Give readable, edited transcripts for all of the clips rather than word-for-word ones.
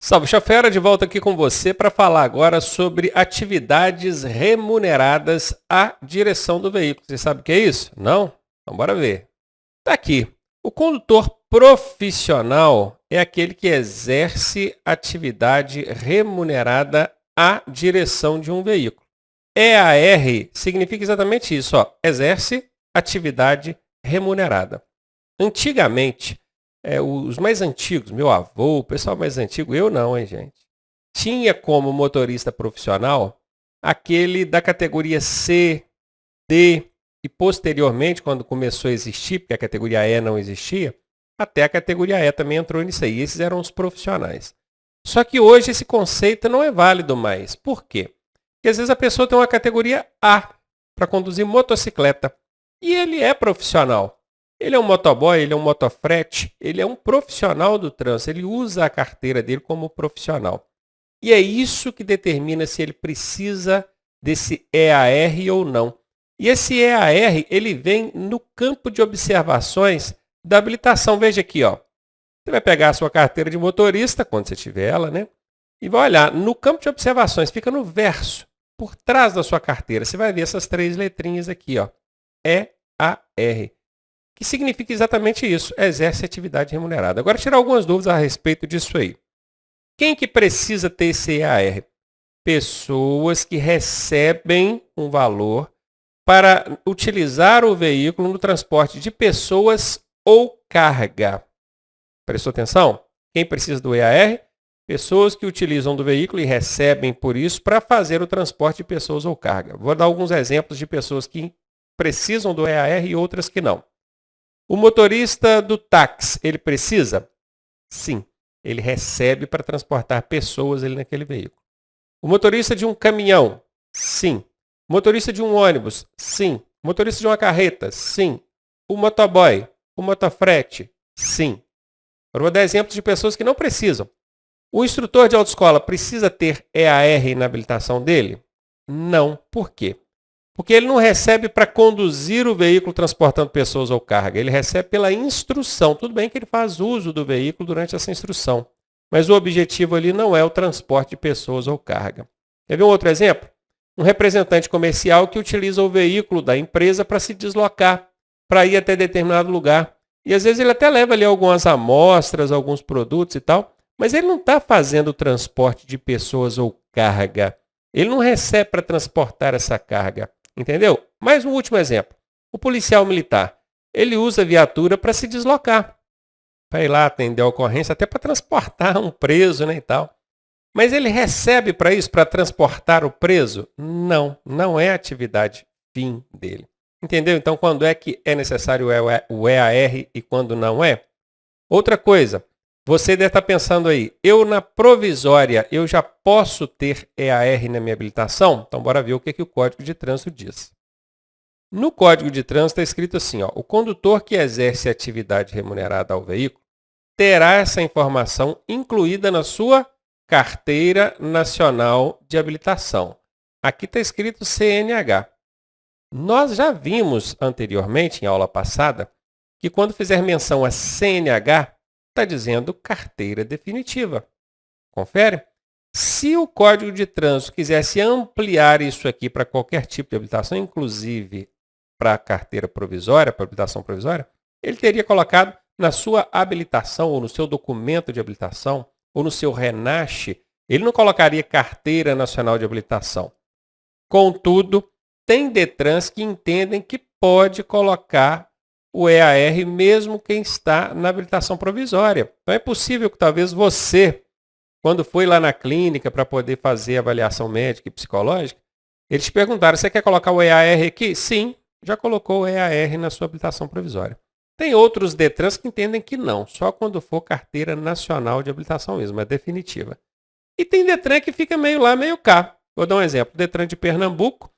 Salve, Chafera, de volta aqui com você para falar agora sobre atividades remuneradas à direção do veículo. Você sabe o que é isso? Não? Então bora ver. Tá aqui. O condutor profissional é aquele que exerce atividade remunerada à direção de um veículo. EAR significa exatamente isso, ó, exerce atividade remunerada. Antigamente, os mais antigos, meu avô, o pessoal mais antigo, eu não, hein, gente? Tinha como motorista profissional aquele da categoria C, D e posteriormente, quando começou a existir, porque a categoria E não existia, até a categoria E também entrou nisso aí. Esses eram os profissionais. Só que hoje esse conceito não é válido mais. Por quê? Porque às vezes a pessoa tem uma categoria A para conduzir motocicleta e ele é profissional. Ele é um motoboy, ele é um motofrete, ele é um profissional do trânsito, ele usa a carteira dele como profissional. E é isso que determina se ele precisa desse EAR ou não. E esse EAR, ele vem no campo de observações da habilitação. Veja aqui, ó. Você vai pegar a sua carteira de motorista, quando você tiver ela, né? E vai olhar no campo de observações, fica no verso, por trás da sua carteira. Você vai ver essas três letrinhas aqui, ó. EAR. Que significa exatamente isso, exerce atividade remunerada. Agora, tirar algumas dúvidas a respeito disso aí. Quem que precisa ter esse EAR? Pessoas que recebem um valor para utilizar o veículo no transporte de pessoas ou carga. Prestou atenção? Quem precisa do EAR? Pessoas que utilizam do veículo e recebem por isso para fazer o transporte de pessoas ou carga. Vou dar alguns exemplos de pessoas que precisam do EAR e outras que não. O motorista do táxi, ele precisa? Sim, ele recebe para transportar pessoas ali naquele veículo. O motorista de um caminhão? Sim. O motorista de um ônibus? Sim. O motorista de uma carreta? Sim. O motoboy? O motofrete? Sim. Agora vou dar exemplos de pessoas que não precisam. O instrutor de autoescola precisa ter EAR na habilitação dele? Não. Por quê? Porque ele não recebe para conduzir o veículo transportando pessoas ou carga. Ele recebe pela instrução. Tudo bem que ele faz uso do veículo durante essa instrução. Mas o objetivo ali não é o transporte de pessoas ou carga. Quer ver um outro exemplo? Um representante comercial que utiliza o veículo da empresa para se deslocar, para ir até determinado lugar. E às vezes ele até leva ali algumas amostras, alguns produtos e tal, mas ele não está fazendo o transporte de pessoas ou carga. Ele não recebe para transportar essa carga. Entendeu? Mais um último exemplo. O policial militar. Ele usa a viatura para se deslocar. Para ir lá atender a ocorrência, até para transportar um preso, né, e tal. Mas ele recebe para isso, para transportar o preso? Não, não é a atividade fim dele. Entendeu? Então, quando é que é necessário o EAR e quando não é? Outra coisa, você deve estar pensando aí, eu na provisória, eu já posso ter EAR na minha habilitação? Então, bora ver o que o Código de Trânsito diz. No Código de Trânsito está escrito assim, ó, o condutor que exerce atividade remunerada ao veículo terá essa informação incluída na sua Carteira Nacional de Habilitação. Aqui está escrito CNH. Nós já vimos anteriormente, em aula passada, que quando fizer menção a CNH, está dizendo carteira definitiva. Confere? Se o Código de Trânsito quisesse ampliar isso aqui para qualquer tipo de habilitação, inclusive para a carteira provisória, para a habilitação provisória, ele teria colocado na sua habilitação ou no seu documento de habilitação ou no seu RENASH, ele não colocaria Carteira Nacional de Habilitação. Contudo, tem DETRANs que entendem que pode colocar o EAR mesmo quem está na habilitação provisória. Então é possível que talvez você, quando foi lá na clínica para poder fazer avaliação médica e psicológica, eles te perguntaram, você quer colocar o EAR aqui? Sim, já colocou o EAR na sua habilitação provisória. Tem outros DETRANs que entendem que não, só quando for Carteira Nacional de Habilitação mesmo, é definitiva. E tem DETRAN que fica meio lá, meio cá. Vou dar um exemplo, DETRAN de Pernambuco,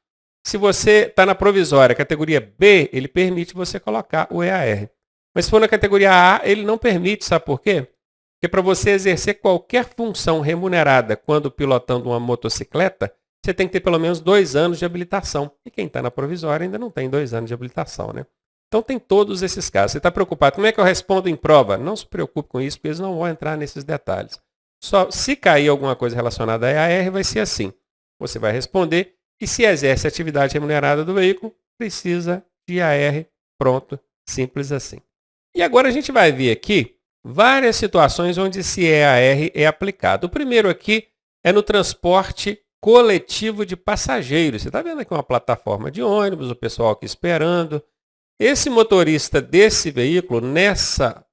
se você está na provisória, categoria B, ele permite você colocar o EAR. Mas se for na categoria A, ele não permite, sabe por quê? Porque para você exercer qualquer função remunerada quando pilotando uma motocicleta, você tem que ter pelo menos 2 anos de habilitação. E quem está na provisória ainda não tem 2 anos de habilitação, né? Então tem todos esses casos. Você está preocupado, como é que eu respondo em prova? Não se preocupe com isso, porque eles não vão entrar nesses detalhes. Só se cair alguma coisa relacionada a EAR, vai ser assim. Você vai responder que se exerce a atividade remunerada do veículo, precisa de EAR. Pronto, simples assim. E agora a gente vai ver aqui várias situações onde esse EAR é aplicado. O primeiro aqui é no transporte coletivo de passageiros. Você está vendo aqui uma plataforma de ônibus, o pessoal aqui esperando. Esse motorista desse veículo, nessa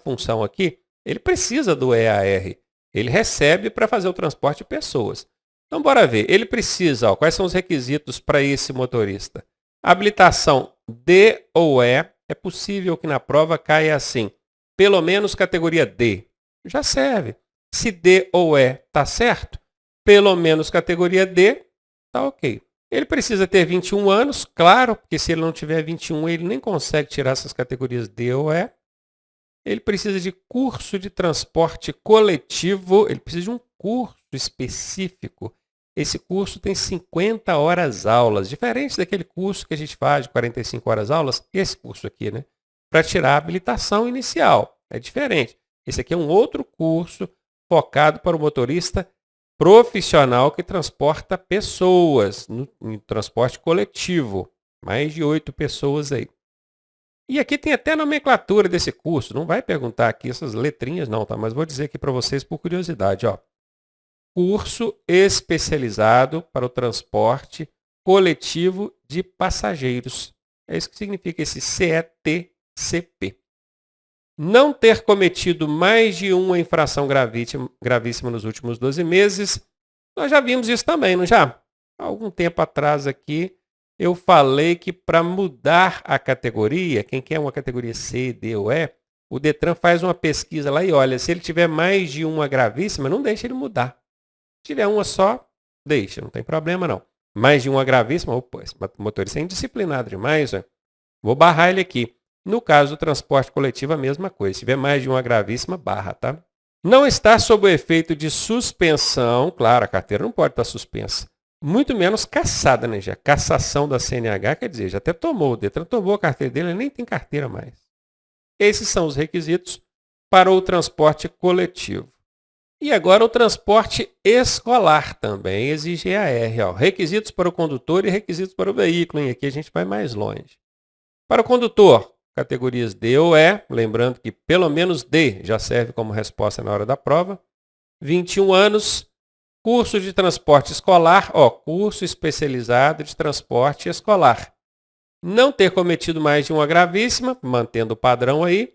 função aqui, ele precisa do EAR. Ele recebe para fazer o transporte de pessoas. Então, bora ver. Ele precisa, quais são os requisitos para esse motorista? Habilitação D ou E. É possível que na prova caia assim, pelo menos categoria D. Já serve. Se D ou E está certo, pelo menos categoria D, está ok. Ele precisa ter 21 anos, claro, porque se ele não tiver 21, ele nem consegue tirar essas categorias D ou E. Ele precisa de curso de transporte coletivo, ele precisa de um curso específico. Esse curso tem 50 horas aulas, diferente daquele curso que a gente faz de 45 horas aulas, esse curso aqui, né? Para tirar a habilitação inicial. É diferente. Esse aqui é um outro curso focado para o motorista profissional que transporta pessoas, no transporte coletivo. Mais de 8 pessoas aí. E aqui tem até a nomenclatura desse curso. Não vai perguntar aqui essas letrinhas não, tá? Mas vou dizer aqui para vocês por curiosidade, ó. Curso especializado para o transporte coletivo de passageiros. É isso que significa esse CETCP. Não ter cometido mais de uma infração gravíssima nos últimos 12 meses. Nós já vimos isso também, não já? Há algum tempo atrás aqui, eu falei que para mudar a categoria, quem quer uma categoria C, D ou E, o Detran faz uma pesquisa lá e olha, se ele tiver mais de uma gravíssima, não deixa ele mudar. Se tiver uma só, deixa, não tem problema não. Mais de uma gravíssima, opa, esse motorista é indisciplinado demais, né? Vou barrar ele aqui. No caso do transporte coletivo, a mesma coisa. Se tiver mais de uma gravíssima, barra, tá? Não está sob o efeito de suspensão, claro, a carteira não pode estar suspensa. Muito menos cassada, né? Já cassação da CNH, quer dizer, já até tomou, o Detran tomou a carteira dele, ele nem tem carteira mais. Esses são os requisitos para o transporte coletivo. E agora o transporte escolar também exige EAR. Ó. Requisitos para o condutor e requisitos para o veículo. Hein? Aqui a gente vai mais longe. Para o condutor, categorias D ou E, lembrando que pelo menos D já serve como resposta na hora da prova. 21 anos, curso de transporte escolar, curso especializado de transporte escolar. Não ter cometido mais de uma gravíssima, mantendo o padrão aí,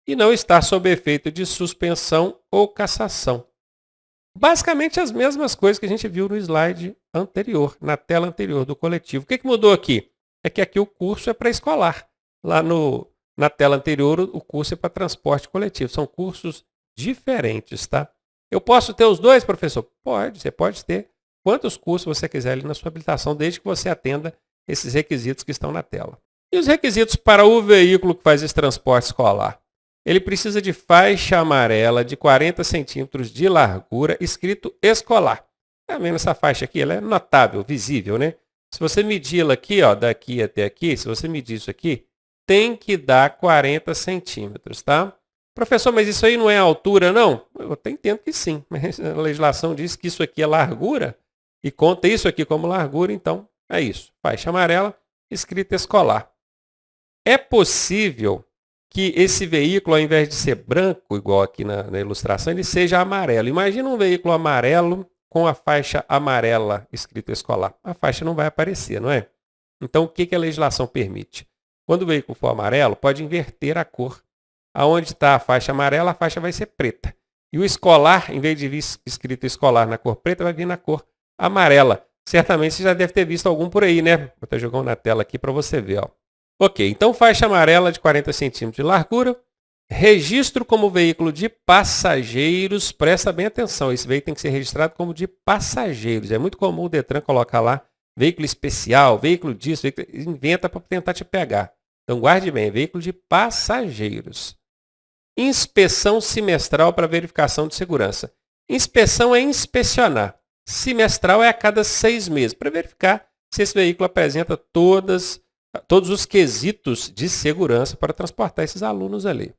e não estar sob efeito de suspensão ou cassação. Basicamente as mesmas coisas que a gente viu no slide anterior, na tela anterior do coletivo. O que mudou aqui? É que aqui o curso é para escolar. Lá na tela anterior o curso é para transporte coletivo. São cursos diferentes, tá? Eu posso ter os dois, professor? Pode, você pode ter quantos cursos você quiser ali na sua habilitação, desde que você atenda esses requisitos que estão na tela. E os requisitos para o veículo que faz esse transporte escolar? Ele precisa de faixa amarela de 40 centímetros de largura, escrito escolar. Tá vendo essa faixa aqui? Ela é notável, visível, né? Se você medir ela aqui, daqui até aqui, se você medir isso aqui, tem que dar 40 centímetros, tá? Professor, mas isso aí não é altura, não? Eu até entendo que sim, mas a legislação diz que isso aqui é largura e conta isso aqui como largura, então é isso. Faixa amarela, escrita escolar. É possível que esse veículo, ao invés de ser branco, igual aqui na ilustração, ele seja amarelo. Imagina um veículo amarelo com a faixa amarela escrito escolar. A faixa não vai aparecer, não é? Então, o que a legislação permite? Quando o veículo for amarelo, pode inverter a cor. Aonde está a faixa amarela, a faixa vai ser preta. E o escolar, em vez de vir escrito escolar na cor preta, vai vir na cor amarela. Certamente você já deve ter visto algum por aí, né? Vou até jogar um na tela aqui para você ver, ó. Ok, então faixa amarela de 40 centímetros de largura. Registro como veículo de passageiros. Presta bem atenção, esse veículo tem que ser registrado como de passageiros. É muito comum o Detran colocar lá veículo especial, veículo disso, veículo... inventa para tentar te pegar. Então guarde bem, veículo de passageiros. Inspeção semestral para verificação de segurança. Inspeção é inspecionar. Semestral é a cada 6 meses, para verificar se esse veículo apresenta todos os quesitos de segurança para transportar esses alunos ali.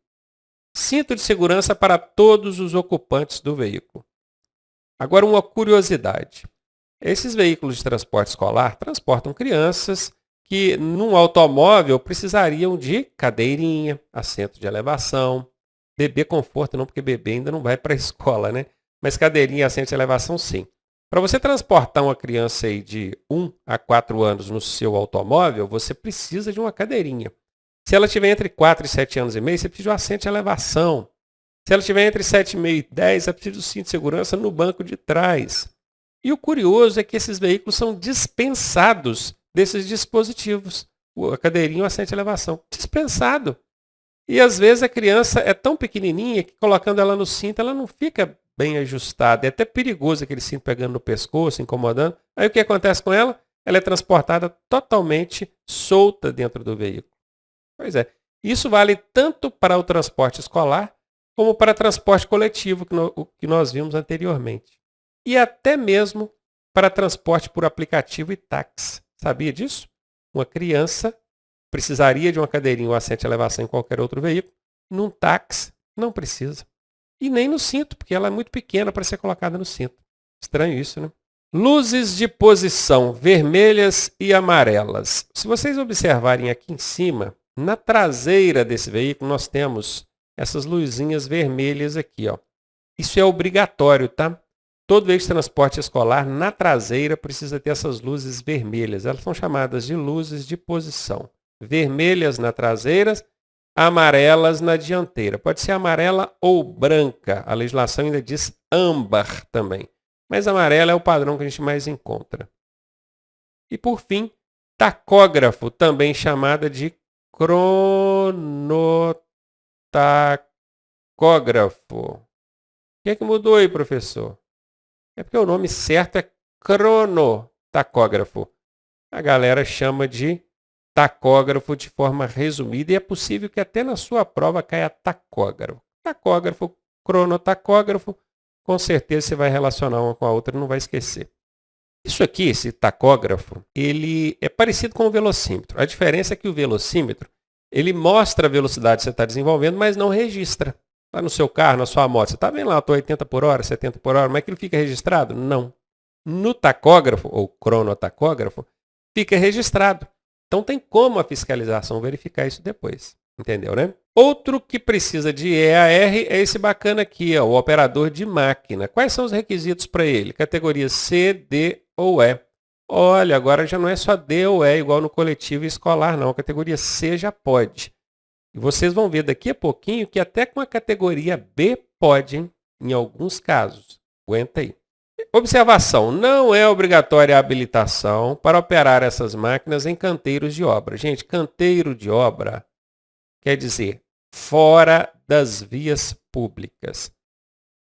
cinto de segurança para todos os ocupantes do veículo. Agora, uma curiosidade. Esses veículos de transporte escolar transportam crianças que, num automóvel, precisariam de cadeirinha, assento de elevação, bebê conforto não, porque bebê ainda não vai para a escola, né? Mas cadeirinha e assento de elevação, sim. Para você transportar uma criança aí de 1 a 4 anos no seu automóvel, você precisa de uma cadeirinha. Se ela tiver entre 4 e 7 anos e meio, você precisa de um assento de elevação. Se ela tiver entre 7,5 e 10, você precisa do cinto de segurança no banco de trás. E o curioso é que esses veículos são dispensados desses dispositivos. A cadeirinha e o assento de elevação. Dispensado. E às vezes a criança é tão pequenininha que colocando ela no cinto, ela não fica bem ajustada. É até perigoso aquele cinto pegando no pescoço, incomodando. Aí o que acontece com ela? Ela é transportada totalmente solta dentro do veículo. Pois é. Isso vale tanto para o transporte escolar como para transporte coletivo, que nós vimos anteriormente. E até mesmo para transporte por aplicativo e táxi. Sabia disso? Uma criança precisaria de uma cadeirinha ou assento de elevação em qualquer outro veículo. Num táxi, não precisa. E nem no cinto, porque ela é muito pequena para ser colocada no cinto. Estranho isso, né? Luzes de posição vermelhas e amarelas. Se vocês observarem aqui em cima, na traseira desse veículo, nós temos essas luzinhas vermelhas aqui, ó. Isso é obrigatório, tá? Todo veículo de transporte escolar, na traseira, precisa ter essas luzes vermelhas. Elas são chamadas de luzes de posição. Vermelhas na traseira, amarelas na dianteira. Pode ser amarela ou branca. A legislação ainda diz âmbar também. Mas amarela é o padrão que a gente mais encontra. E por fim, tacógrafo, também chamada de cronotacógrafo. O que é que mudou aí, professor? É porque o nome certo é cronotacógrafo. A galera chama de tacógrafo de forma resumida e é possível que até na sua prova caia tacógrafo. Tacógrafo, cronotacógrafo, com certeza você vai relacionar uma com a outra e não vai esquecer. Isso aqui, esse tacógrafo, ele é parecido com o velocímetro. A diferença é que o velocímetro, ele mostra a velocidade que você está desenvolvendo, mas não registra. Está no seu carro, na sua moto, você está vendo lá, eu estou 80 por hora, 70 por hora, mas aquilo fica registrado? Não. No tacógrafo, ou cronotacógrafo, fica registrado. Então tem como a fiscalização verificar isso depois. Entendeu, né? Outro que precisa de EAR é esse bacana aqui, ó, o operador de máquina. Quais são os requisitos para ele? Categoria C, D ou E. Olha, agora já não é só D ou E, igual no coletivo e escolar, não. A categoria C já pode. E vocês vão ver daqui a pouquinho que até com a categoria B pode, hein? Em alguns casos. Aguenta aí. Observação, não é obrigatória a habilitação para operar essas máquinas em canteiros de obra. Gente, canteiro de obra quer dizer fora das vias públicas.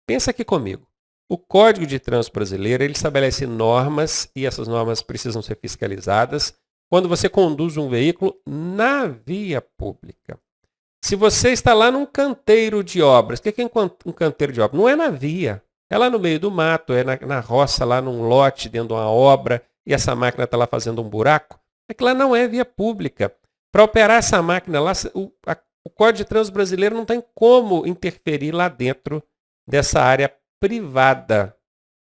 Pensa aqui comigo. O Código de Trânsito Brasileiro, ele estabelece normas e essas normas precisam ser fiscalizadas quando você conduz um veículo na via pública. Se você está lá num canteiro de obras, o que é um canteiro de obra? Não é na via. É lá no meio do mato, é na roça, lá num lote, dentro de uma obra, e essa máquina está lá fazendo um buraco. É que lá não é via pública. Para operar essa máquina lá, o Código de Trânsito Brasileiro não tem como interferir lá dentro dessa área privada.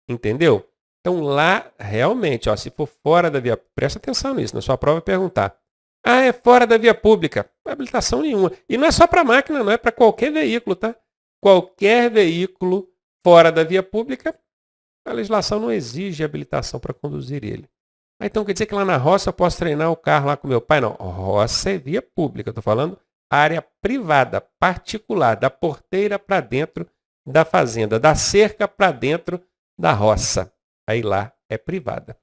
Entendeu? Então lá, realmente, ó, se for fora da via, presta atenção nisso, na sua prova perguntar. Ah, é fora da via pública. Não é habilitação nenhuma. E não é só para máquina, não é para qualquer veículo, tá? Qualquer veículo fora da via pública, a legislação não exige habilitação para conduzir ele. Então quer dizer que lá na roça eu posso treinar o carro lá com meu pai? Não, roça é via pública, estou falando área privada, particular, da porteira para dentro da fazenda, da cerca para dentro da roça. Aí lá é privada.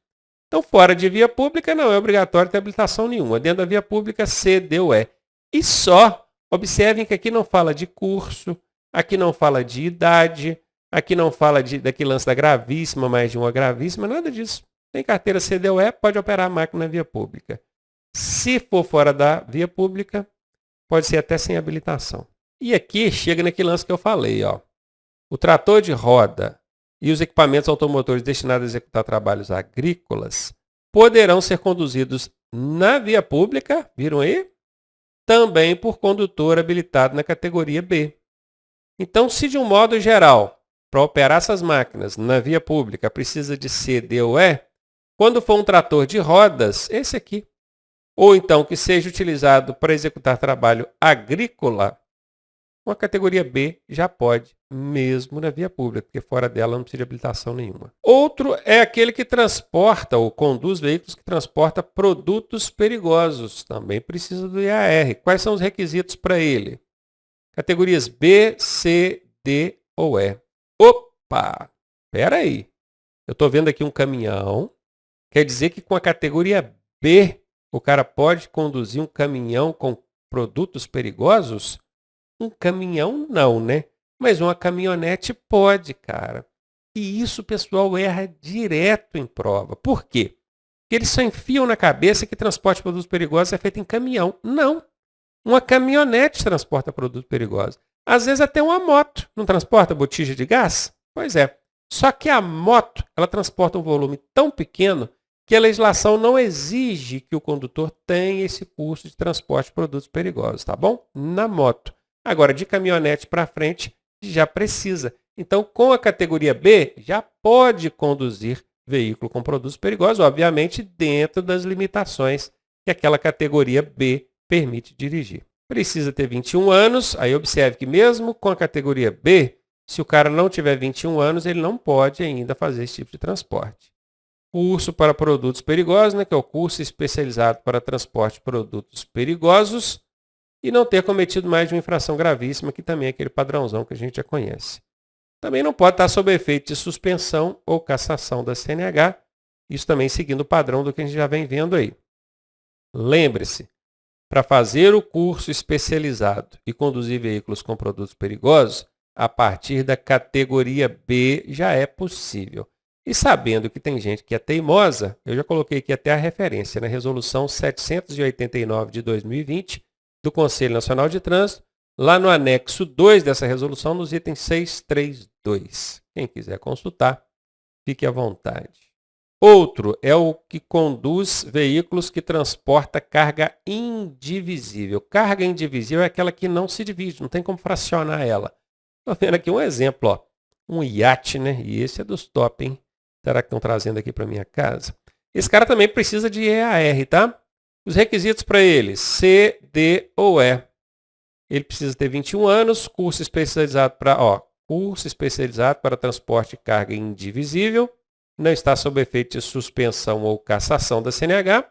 Então fora de via pública não é obrigatório ter habilitação nenhuma. Dentro da via pública, C, D ou E. E só, observem que aqui não fala de curso, aqui não fala de idade, aqui não fala daquele lance da gravíssima, mais de uma gravíssima, nada disso. Tem carteira C, D ou E, pode operar a máquina na via pública. Se for fora da via pública, pode ser até sem habilitação. E aqui chega naquele lance que eu falei, ó. O trator de roda e os equipamentos automotores destinados a executar trabalhos agrícolas poderão ser conduzidos na via pública, viram aí? Também por condutor habilitado na categoria B. Então, se de um modo geral, para operar essas máquinas na via pública precisa de C, D ou E, quando for um trator de rodas, esse aqui, ou então que seja utilizado para executar trabalho agrícola, uma categoria B já pode, mesmo na via pública, porque fora dela não precisa de habilitação nenhuma. Outro é aquele que transporta ou conduz veículos que transporta produtos perigosos. Também precisa do IAR. Quais são os requisitos para ele? Categorias B, C, D ou E. Opa! Espera aí. Eu estou vendo aqui um caminhão. Quer dizer que com a categoria B, o cara pode conduzir um caminhão com produtos perigosos? Um caminhão não, né? Mas uma caminhonete pode, cara. E isso o pessoal erra direto em prova. Por quê? Porque eles só enfiam na cabeça que transporte de produtos perigosos é feito em caminhão. Não. Uma caminhonete transporta produtos perigosos. Às vezes até uma moto não transporta botija de gás? Pois é. Só que a moto, ela transporta um volume tão pequeno que a legislação não exige que o condutor tenha esse curso de transporte de produtos perigosos, tá bom? Na moto. Agora, de caminhonete para frente, já precisa. Então, com a categoria B, já pode conduzir veículo com produtos perigosos, obviamente, dentro das limitações que aquela categoria B permite dirigir. Precisa ter 21 anos, aí observe que mesmo com a categoria B, se o cara não tiver 21 anos, ele não pode ainda fazer esse tipo de transporte. Curso para produtos perigosos, né, que é o curso especializado para transporte de produtos perigosos, e não ter cometido mais de uma infração gravíssima, que também é aquele padrãozão que a gente já conhece. Também não pode estar sob efeito de suspensão ou cassação da CNH, isso também seguindo o padrão do que a gente já vem vendo aí. Lembre-se, para fazer o curso especializado e conduzir veículos com produtos perigosos, a partir da categoria B já é possível. E sabendo que tem gente que é teimosa, eu já coloquei aqui até a referência na Resolução 789 de 2020, do Conselho Nacional de Trânsito, lá no anexo 2 dessa resolução, nos itens 632. Quem quiser consultar, fique à vontade. Outro é o que conduz veículos que transporta carga indivisível. Carga indivisível é aquela que não se divide, não tem como fracionar ela. Estou vendo aqui um exemplo, ó. Um iate, né? E esse é dos top, hein? Será que estão trazendo aqui para minha casa? Esse cara também precisa de EAR, tá? Os requisitos para ele, C, D ou E. Ele precisa ter 21 anos, curso especializado para transporte de carga indivisível, não está sob efeito de suspensão ou cassação da CNH.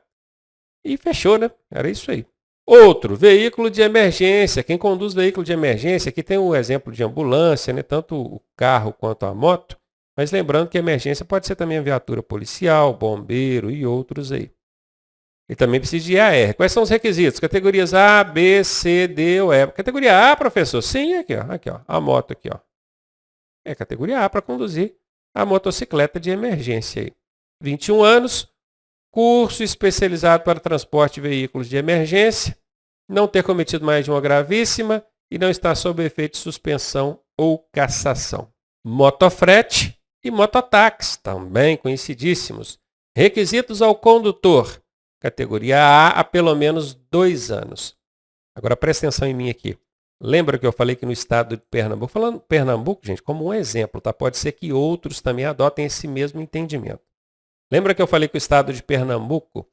E fechou, né? Era isso aí. Outro, veículo de emergência. Quem conduz veículo de emergência, aqui tem o exemplo de ambulância, né? Tanto o carro quanto a moto. Mas lembrando que emergência pode ser também a viatura policial, bombeiro e outros aí. Ele também precisa de EAR. Quais são os requisitos? Categorias A, B, C, D ou E. Categoria A, professor? Sim, aqui, ó. A moto aqui, ó. É categoria A para conduzir a motocicleta de emergência aí. 21 anos, curso especializado para transporte de veículos de emergência, não ter cometido mais de uma gravíssima e não estar sob efeito de suspensão ou cassação. Motofrete e mototáxi, também conhecidíssimos. Requisitos ao condutor. Categoria A há pelo menos 2 anos. Agora presta atenção em mim aqui. Lembra que eu falei que no estado de Pernambuco, falando Pernambuco, gente, como um exemplo, tá? Pode ser que outros também adotem esse mesmo entendimento. Lembra que eu falei que o estado de Pernambuco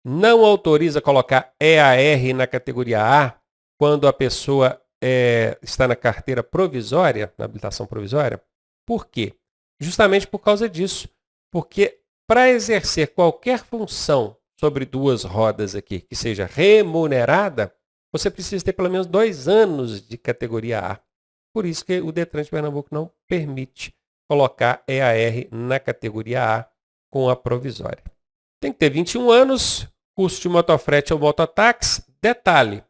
não autoriza colocar EAR na categoria A quando a pessoa está na carteira provisória, na habilitação provisória? Por quê? Justamente por causa disso. Porque para exercer qualquer função sobre 2 rodas aqui, que seja remunerada, você precisa ter pelo menos 2 anos de categoria A. Por isso que o Detran de Pernambuco não permite colocar EAR na categoria A com a provisória. Tem que ter 21 anos, curso de motofrete ou mototáxi. Detalhe,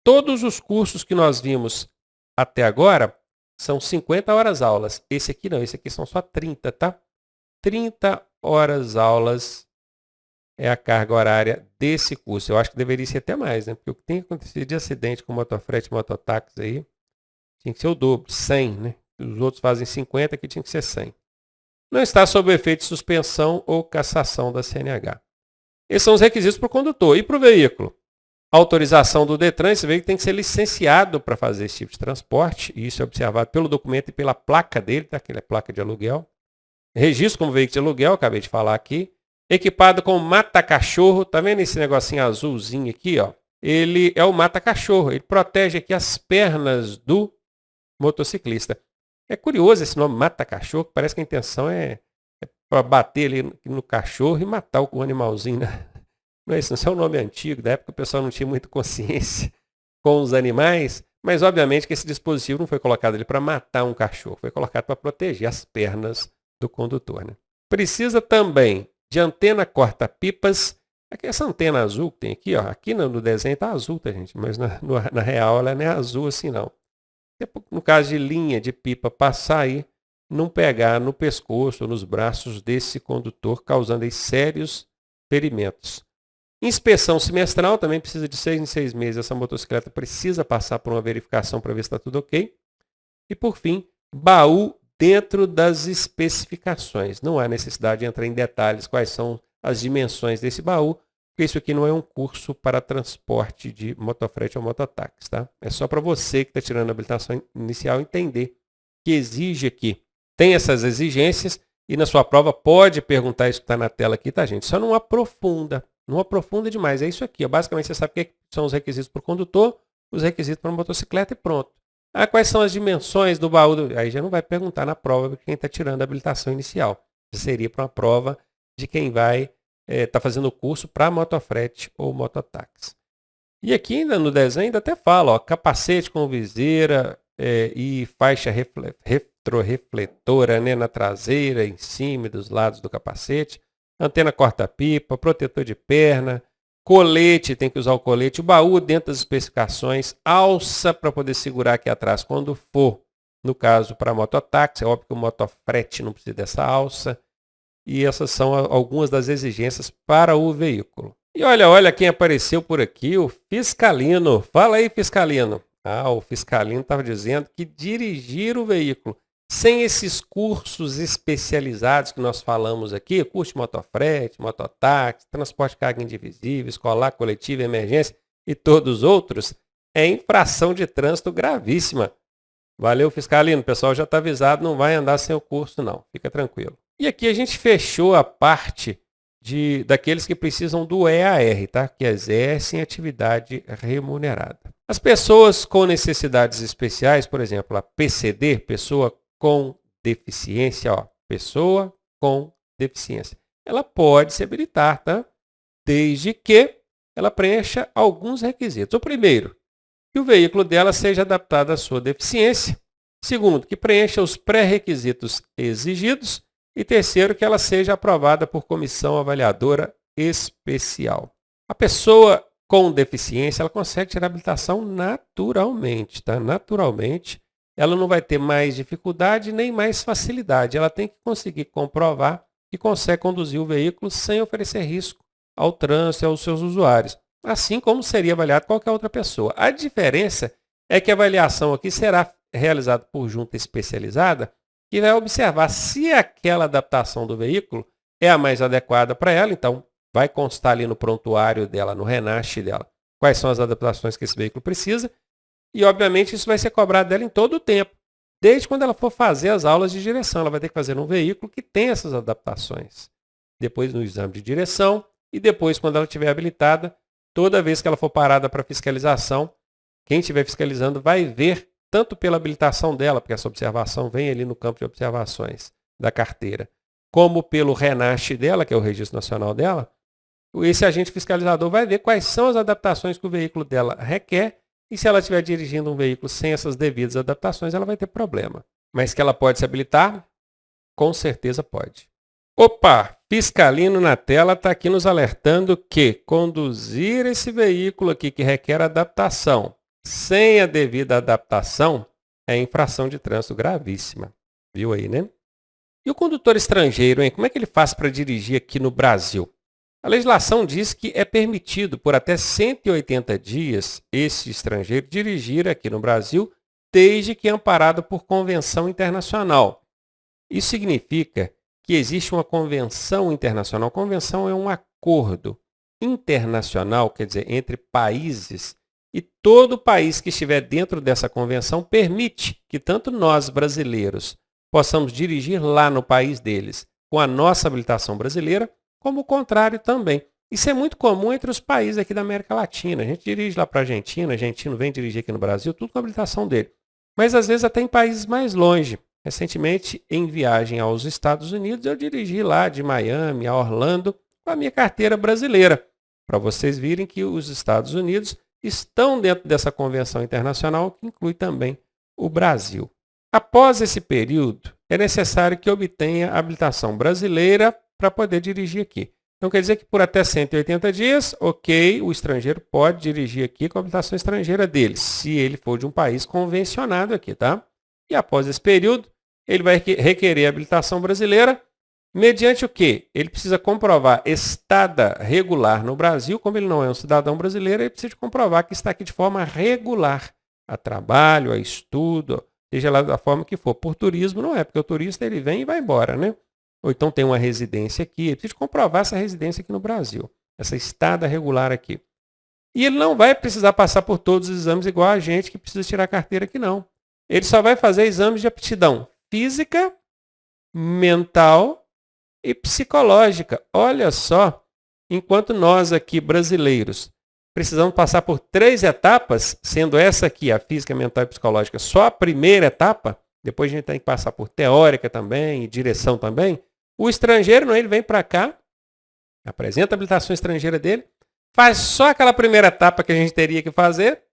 todos os cursos que nós vimos até agora são 50 horas aulas. Esse aqui não, esse aqui são só 30, tá? 30 horas aulas é a carga horária desse curso. Eu acho que deveria ser até mais, né? Porque o que tem acontecido de acidente com motofrete e mototáxi aí, tinha que ser o dobro, 100, né? Os outros fazem 50, aqui tinha que ser 100. Não está sob efeito de suspensão ou cassação da CNH. Esses são os requisitos para o condutor. E para o veículo? Autorização do Detran, esse veículo tem que ser licenciado para fazer esse tipo de transporte, e isso é observado pelo documento e pela placa dele, tá? Que ele é placa de aluguel. Registro como veículo de aluguel, acabei de falar aqui. Equipado com mata-cachorro, tá vendo esse negocinho azulzinho aqui, ó? Ele é o mata-cachorro, ele protege aqui as pernas do motociclista. É curioso esse nome mata-cachorro, parece que a intenção é para bater ali no cachorro e matar o animalzinho, né? Não é isso, não é um nome antigo, da época o pessoal não tinha muita consciência com os animais, mas obviamente que esse dispositivo não foi colocado ali para matar um cachorro, foi colocado para proteger as pernas do condutor, né? Precisa também de antena corta-pipas. Essa antena azul que tem aqui, ó, aqui no desenho está azul, tá, gente? Mas na real ela não é azul assim, não. No caso de linha de pipa passar aí, não pegar no pescoço ou nos braços desse condutor, causando aí sérios ferimentos. Inspeção semestral, também precisa de 6 em 6 meses. Essa motocicleta precisa passar por uma verificação para ver se está tudo ok. E por fim, baú dentro das especificações. Não há necessidade de entrar em detalhes quais são as dimensões desse baú, porque isso aqui não é um curso para transporte de motofrete ou mototáxi, tá? É só para você que está tirando a habilitação inicial entender que exige aqui. Tem essas exigências e na sua prova pode perguntar isso que está na tela aqui, tá, gente? Só não aprofunda. Não aprofunda demais. É isso aqui. Ó. Basicamente, você sabe o que são os requisitos para o condutor, os requisitos para a motocicleta e pronto. Ah, quais são as dimensões do baú? Aí já não vai perguntar na prova para quem está tirando a habilitação inicial. Já seria para uma prova de quem vai estar fazendo o curso para motofrete ou mototáxi. E aqui ainda no desenho ainda até fala, ó, capacete com viseira e faixa retrorefletora, né, na traseira, em cima e dos lados do capacete. Antena corta-pipa, protetor de perna, colete, tem que usar o colete, o baú dentro das especificações, alça para poder segurar aqui atrás quando for, no caso para mototáxi, é óbvio que o motofrete não precisa dessa alça, e essas são algumas das exigências para o veículo. E olha quem apareceu por aqui, o Fiscalino. Fala aí, Fiscalino. Ah, o Fiscalino estava dizendo que dirigir o veículo sem esses cursos especializados que nós falamos aqui, curso de motofrete, mototáxi, transporte de carga indivisível, escolar, coletivo, emergência e todos os outros, é infração de trânsito gravíssima. Valeu, Fiscalino. O pessoal já está avisado, não vai andar sem o curso, não. Fica tranquilo. E aqui a gente fechou a parte daqueles que precisam do EAR, tá? Que exercem atividade remunerada. As pessoas com necessidades especiais, por exemplo, a PCD, pessoa com deficiência, ó, pessoa com deficiência, ela pode se habilitar, tá? Desde que ela preencha alguns requisitos. O primeiro, que o veículo dela seja adaptado à sua deficiência. Segundo, que preencha os pré-requisitos exigidos. E terceiro, que ela seja aprovada por comissão avaliadora especial. A pessoa com deficiência, ela consegue tirar habilitação naturalmente, tá? Naturalmente, ela não vai ter mais dificuldade nem mais facilidade. Ela tem que conseguir comprovar que consegue conduzir o veículo sem oferecer risco ao trânsito e aos seus usuários, assim como seria avaliado qualquer outra pessoa. A diferença é que a avaliação aqui será realizada por junta especializada, que vai observar se aquela adaptação do veículo é a mais adequada para ela. Então, vai constar ali no prontuário dela, no RENASH dela, quais são as adaptações que esse veículo precisa. E, obviamente, isso vai ser cobrado dela em todo o tempo. Desde quando ela for fazer as aulas de direção, ela vai ter que fazer um veículo que tem essas adaptações. Depois no exame de direção e depois, quando ela estiver habilitada, toda vez que ela for parada para fiscalização, quem estiver fiscalizando vai ver tanto pela habilitação dela, porque essa observação vem ali no campo de observações da carteira, como pelo RENASH dela, que é o Registro Nacional dela, esse agente fiscalizador vai ver quais são as adaptações que o veículo dela requer, e se ela estiver dirigindo um veículo sem essas devidas adaptações, ela vai ter problema. Mas que ela pode se habilitar? Com certeza pode. Opa! Fiscalino na tela está aqui nos alertando que conduzir esse veículo aqui que requer adaptação sem a devida adaptação é infração de trânsito gravíssima. Viu aí, né? E o condutor estrangeiro, hein? Como é que ele faz para dirigir aqui no Brasil? A legislação diz que é permitido por até 180 dias esse estrangeiro dirigir aqui no Brasil, desde que amparado por convenção internacional. Isso significa que existe uma convenção internacional. Convenção é um acordo internacional, quer dizer, entre países, e todo país que estiver dentro dessa convenção permite que tanto nós, brasileiros, possamos dirigir lá no país deles com a nossa habilitação brasileira, como o contrário também. Isso é muito comum entre os países aqui da América Latina. A gente dirige lá para a Argentina, argentino vem dirigir aqui no Brasil, tudo com a habilitação dele. Mas às vezes até em países mais longe. Recentemente, em viagem aos Estados Unidos, eu dirigi lá de Miami a Orlando com a minha carteira brasileira, para vocês virem que os Estados Unidos estão dentro dessa convenção internacional, que inclui também o Brasil. Após esse período, é necessário que obtenha a habilitação brasileira para poder dirigir aqui. Então, quer dizer que por até 180 dias, ok, o estrangeiro pode dirigir aqui com a habilitação estrangeira dele, se ele for de um país convencionado aqui, tá? E após esse período, ele vai requerer a habilitação brasileira, mediante o quê? Ele precisa comprovar estada regular no Brasil, como ele não é um cidadão brasileiro, ele precisa comprovar que está aqui de forma regular, a trabalho, a estudo, seja lá da forma que for. Por turismo não é, porque o turista ele vem e vai embora, né? Ou então tem uma residência aqui, ele precisa comprovar essa residência aqui no Brasil, essa estada regular aqui. E ele não vai precisar passar por todos os exames igual a gente que precisa tirar a carteira aqui, não. Ele só vai fazer exames de aptidão física, mental e psicológica. Olha só, enquanto nós aqui brasileiros precisamos passar por 3 etapas, sendo essa aqui, a física, mental e psicológica, só a primeira etapa, depois a gente tem que passar por teórica também e direção também. O estrangeiro, não, ele vem para cá, apresenta a habilitação estrangeira dele, faz só aquela primeira etapa que a gente teria que fazer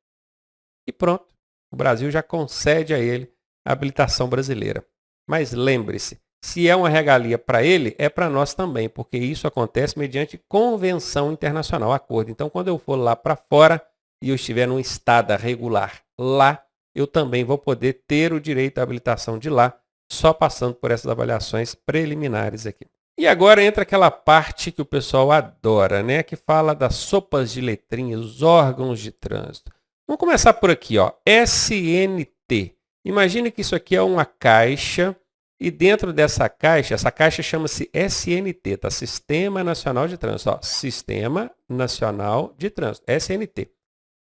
e pronto. O Brasil já concede a ele a habilitação brasileira. Mas lembre-se, se é uma regalia para ele, é para nós também, porque isso acontece mediante convenção internacional, acordo. Então, quando eu for lá para fora e eu estiver numa estada regular lá, eu também vou poder ter o direito à habilitação de lá, só passando por essas avaliações preliminares aqui. E agora entra aquela parte que o pessoal adora, né? Que fala das sopas de letrinhas, os órgãos de trânsito. Vamos começar por aqui, ó. SNT. Imagine que isso aqui é uma caixa e dentro dessa caixa, essa caixa chama-se SNT, tá? Sistema Nacional de Trânsito. Ó, Sistema Nacional de Trânsito, SNT.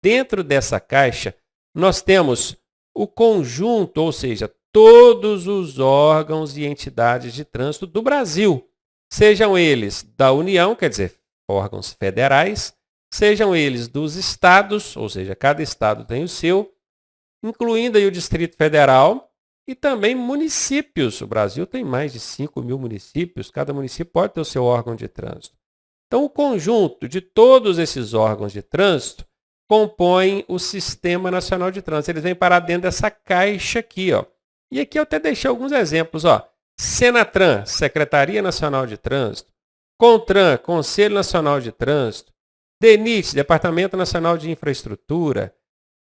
Dentro dessa caixa, nós temos o conjunto, ou seja, todos os órgãos e entidades de trânsito do Brasil, sejam eles da União, quer dizer, órgãos federais, sejam eles dos estados, ou seja, cada estado tem o seu, incluindo aí o Distrito Federal e também municípios. O Brasil tem mais de 5.000 municípios, cada município pode ter o seu órgão de trânsito. Então, o conjunto de todos esses órgãos de trânsito compõem o Sistema Nacional de Trânsito. Eles vêm parar dentro dessa caixa aqui, ó. E aqui eu até deixei alguns exemplos, ó. Senatran, Secretaria Nacional de Trânsito. CONTRAN, Conselho Nacional de Trânsito. DENIT, Departamento Nacional de Infraestrutura.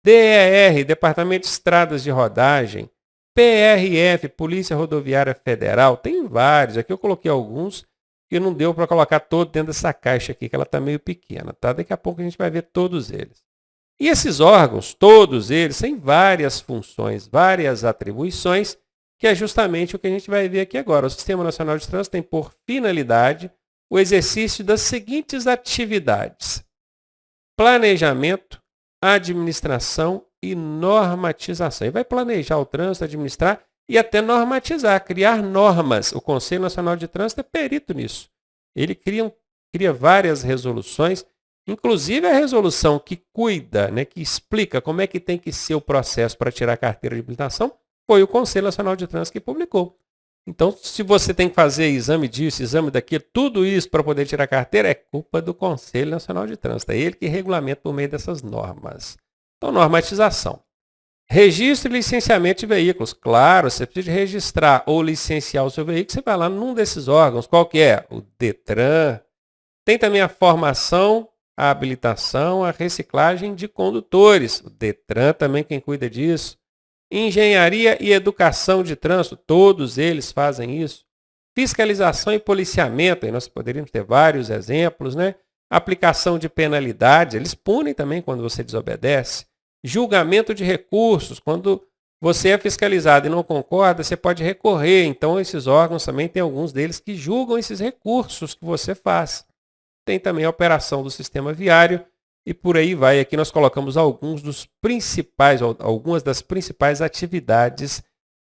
DER, Departamento de Estradas de Rodagem. PRF, Polícia Rodoviária Federal. Tem vários. Aqui eu coloquei alguns que não deu para colocar todo dentro dessa caixa aqui, que ela está meio pequena, tá? Daqui a pouco a gente vai ver todos eles. E esses órgãos, todos eles, têm várias funções, várias atribuições, que é justamente o que a gente vai ver aqui agora. O Sistema Nacional de Trânsito tem por finalidade o exercício das seguintes atividades: planejamento, administração e normatização. E vai planejar o trânsito, administrar e até normatizar, criar normas. O Conselho Nacional de Trânsito é perito nisso. Ele cria várias resoluções, inclusive a resolução que cuida, né, que explica como é que tem que ser o processo para tirar a carteira de habilitação, foi o Conselho Nacional de Trânsito que publicou. Então, se você tem que fazer exame disso, exame daquilo, tudo isso para poder tirar a carteira, é culpa do Conselho Nacional de Trânsito. É ele que regulamenta por meio dessas normas. Então, normatização. Registro e licenciamento de veículos. Claro, você precisa registrar ou licenciar o seu veículo, você vai lá num desses órgãos. Qual que é? O DETRAN. Tem também a formação, a habilitação, a reciclagem de condutores. O DETRAN também quem cuida disso. Engenharia e educação de trânsito, todos eles fazem isso. Fiscalização e policiamento, aí nós poderíamos ter vários exemplos, né? Aplicação de penalidades, eles punem também quando você desobedece. Julgamento de recursos, quando você é fiscalizado e não concorda, você pode recorrer. Então, esses órgãos também tem alguns deles que julgam esses recursos que você faz. tem também a operação do sistema viário e por aí vai. Aqui nós colocamos algumas das principais atividades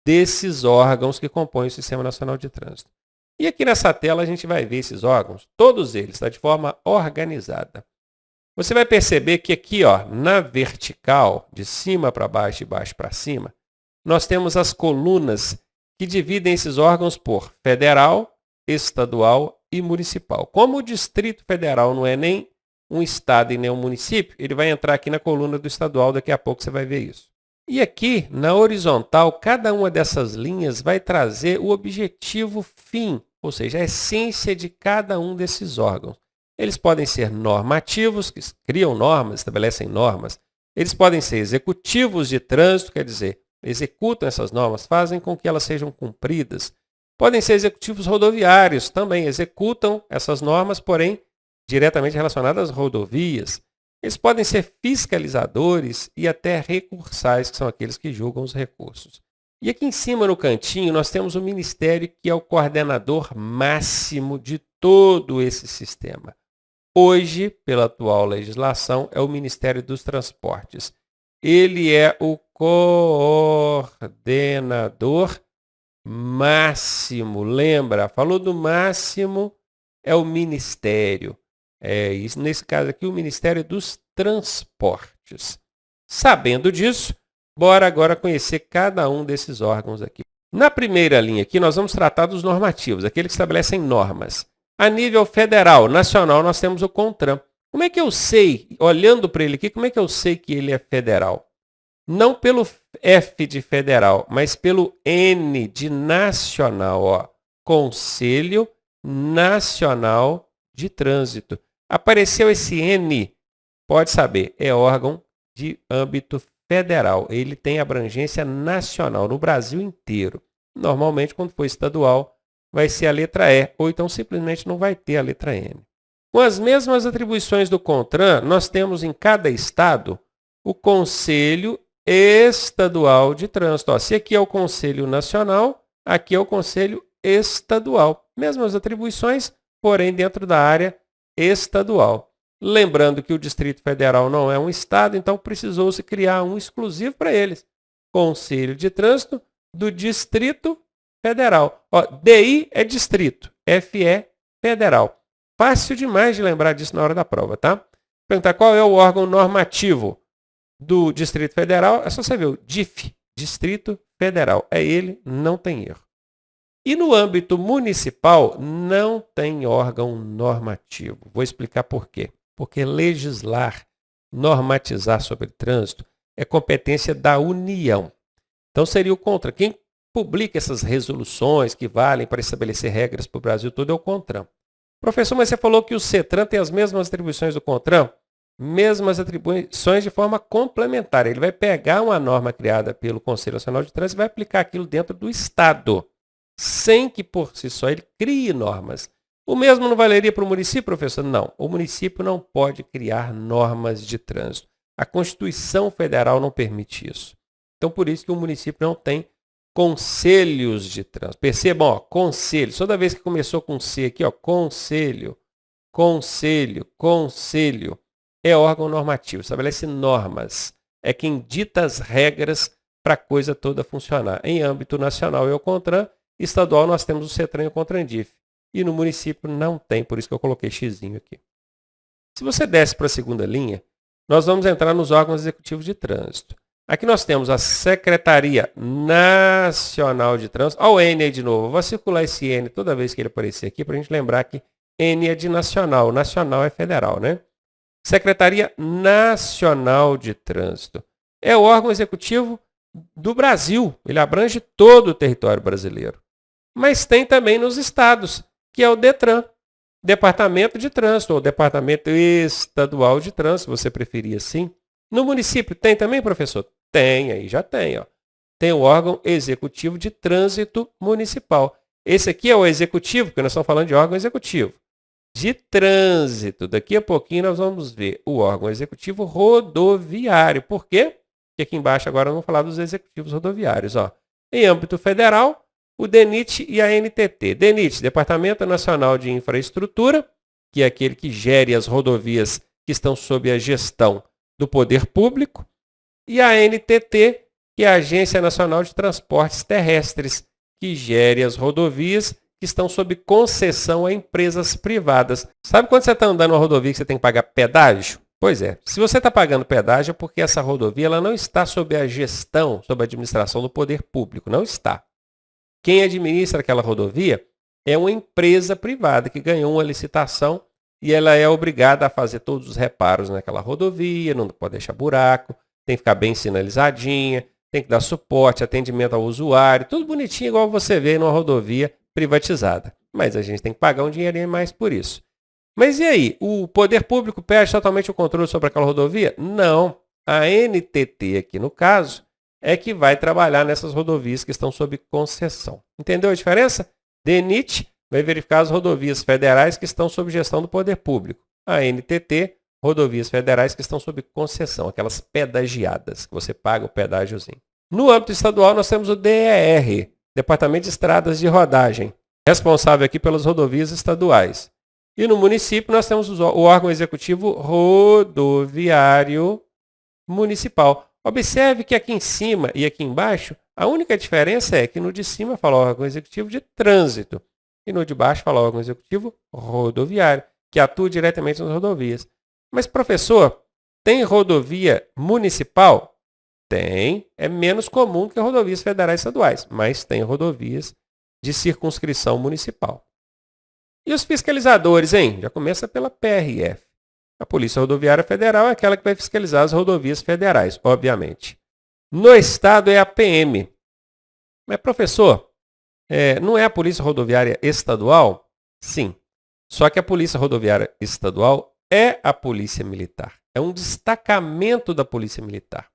desses órgãos que compõem o Sistema Nacional de Trânsito. E aqui nessa tela a gente vai ver esses órgãos, todos eles, tá, de forma organizada. Você vai perceber que aqui, ó, na vertical, de cima para baixo e baixo para cima, nós temos as colunas que dividem esses órgãos por federal, estadual e municipal. Como o Distrito Federal não é nem um estado e nem um município, ele vai entrar aqui na coluna do estadual, daqui a pouco você vai ver isso. E aqui, na horizontal, cada uma dessas linhas vai trazer o objetivo fim, ou seja, a essência de cada um desses órgãos. Eles podem ser normativos, que criam normas, estabelecem normas. Eles podem ser executivos de trânsito, quer dizer, executam essas normas, fazem com que elas sejam cumpridas. Podem ser executivos rodoviários, também executam essas normas, porém, diretamente relacionadas às rodovias. Eles podem ser fiscalizadores e até recursais, que são aqueles que julgam os recursos. E aqui em cima, no cantinho, nós temos o Ministério, que é o coordenador máximo de todo esse sistema. Hoje, pela atual legislação, é o Ministério dos Transportes. Ele é o coordenador máximo. Lembra? Falou do máximo, é o Ministério. Isso, nesse caso aqui, o Ministério dos Transportes. Sabendo disso, bora agora conhecer cada um desses órgãos aqui. Na primeira linha aqui, nós vamos tratar dos normativos, aqueles que estabelecem normas. A nível federal, nacional, nós temos o CONTRAN. Como é que eu sei, olhando para ele aqui, como é que eu sei que ele é federal? Não pelo F de federal, mas pelo N de nacional. Ó. Conselho Nacional de Trânsito. Apareceu esse N, pode saber, é órgão de âmbito federal. Ele tem abrangência nacional, no Brasil inteiro. Normalmente, quando for estadual, vai ser a letra E, ou então simplesmente não vai ter a letra N. Com as mesmas atribuições do CONTRAN, nós temos em cada estado o Conselho Estadual de Trânsito. Ó, se aqui é o Conselho Nacional, aqui é o Conselho Estadual. Mesmas atribuições, porém dentro da área estadual. Lembrando que o Distrito Federal não é um estado, então precisou-se criar um exclusivo para eles. Conselho de Trânsito do Distrito Federal. Ó, DI é distrito, FE federal. Fácil demais de lembrar disso na hora da prova, tá? Perguntar qual é o órgão normativo do Distrito Federal, é só você ver o DIF, Distrito Federal. É ele, não tem erro. E no âmbito municipal, não tem órgão normativo. Vou explicar por quê. Porque legislar, normatizar sobre trânsito, é competência da União. Então seria o CONTRAN. Quem publica essas resoluções que valem para estabelecer regras para o Brasil todo é o CONTRAN. Professor, mas você falou que o CETRAN tem as mesmas atribuições do CONTRAN? Mesmas atribuições de forma complementar. Ele vai pegar uma norma criada pelo Conselho Nacional de Trânsito e vai aplicar aquilo dentro do Estado, sem que por si só ele crie normas. O mesmo não valeria para o município, professor? Não. O município não pode criar normas de trânsito. A Constituição Federal não permite isso. Então, por isso que o município não tem conselhos de trânsito. Percebam, ó, conselho. Toda vez que começou com C aqui, ó, conselho, conselho, conselho, é órgão normativo, estabelece normas. É quem dita as regras para a coisa toda funcionar. Em âmbito nacional é o CONTRAN, estadual nós temos o CETRAN e o CONTRANDIF. E no município não tem, por isso que eu coloquei xizinho aqui. Se você desce para a segunda linha, nós vamos entrar nos órgãos executivos de trânsito. Aqui nós temos a Secretaria Nacional de Trânsito. Olha o N aí de novo. Eu vou circular esse N toda vez que ele aparecer aqui para a gente lembrar que N é de nacional. Nacional é federal, né? Secretaria Nacional de Trânsito. É o órgão executivo do Brasil. Ele abrange todo o território brasileiro. Mas tem também nos estados, que é o DETRAN, Departamento de Trânsito, ou Departamento Estadual de Trânsito, se você preferir assim. No município tem também, professor? Tem, aí já tem. Ó. Tem o órgão executivo de trânsito municipal. Esse aqui é o executivo, porque nós estamos falando de órgão executivo. De trânsito. Daqui a pouquinho nós vamos ver o órgão executivo rodoviário. Por quê? Porque aqui embaixo agora vamos falar dos executivos rodoviários. Ó. Em âmbito federal, o DENIT e a NTT. DENIT, Departamento Nacional de Infraestrutura, que é aquele que gere as rodovias que estão sob a gestão do poder público, e a ANTT, que é a Agência Nacional de Transportes Terrestres, que gere as rodovias que estão sob concessão a empresas privadas. Sabe quando você está andando numa rodovia que você tem que pagar pedágio? Pois é, se você está pagando pedágio é porque essa rodovia ela não está sob a gestão, sob a administração do poder público, não está. Quem administra aquela rodovia é uma empresa privada que ganhou uma licitação e ela é obrigada a fazer todos os reparos naquela rodovia, não pode deixar buraco, tem que ficar bem sinalizadinha, tem que dar suporte, atendimento ao usuário, tudo bonitinho igual você vê numa rodovia privatizada. Mas a gente tem que pagar um dinheirinho a mais por isso. Mas e aí? O poder público perde totalmente o controle sobre aquela rodovia? Não. A ANTT aqui no caso é que vai trabalhar nessas rodovias que estão sob concessão. Entendeu a diferença? DENIT vai verificar as rodovias federais que estão sob gestão do poder público. A ANTT, rodovias federais que estão sob concessão, aquelas pedagiadas, que você paga o pedágiozinho. No âmbito estadual, nós temos o DER, Departamento de Estradas de Rodagem, responsável aqui pelas rodovias estaduais. E no município, nós temos o órgão executivo rodoviário municipal. Observe que aqui em cima e aqui embaixo, a única diferença é que no de cima fala órgão executivo de trânsito e no de baixo fala órgão executivo rodoviário, que atua diretamente nas rodovias. Mas, professor, tem rodovia municipal? Tem. É menos comum que rodovias federais e estaduais, mas tem rodovias de circunscrição municipal. E os fiscalizadores, hein? Já começa pela PRF. A Polícia Rodoviária Federal é aquela que vai fiscalizar as rodovias federais, obviamente. No estado é a PM. Mas, professor, não é a Polícia Rodoviária Estadual? Sim. Só que a Polícia Rodoviária Estadual é a Polícia Militar. É um destacamento da Polícia Militar.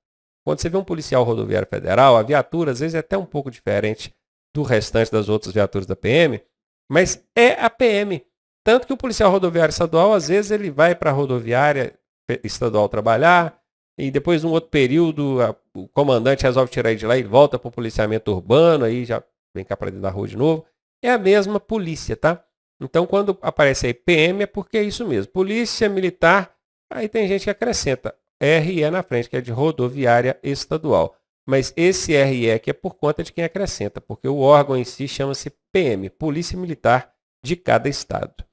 Quando você vê um policial rodoviário federal, a viatura às vezes é até um pouco diferente do restante das outras viaturas da PM, mas é a PM. Tanto que o policial rodoviário estadual, às vezes, ele vai para a rodoviária estadual trabalhar, e depois, num outro período, o comandante resolve tirar ele de lá e volta para o policiamento urbano, aí já vem cá para dentro da rua de novo. É a mesma polícia, tá? Então, quando aparece aí PM, é porque é isso mesmo. Polícia Militar, aí tem gente que acrescenta RE na frente, que é de rodoviária estadual. Mas esse RE aqui é por conta de quem acrescenta, porque o órgão em si chama-se PM, Polícia Militar de cada estado.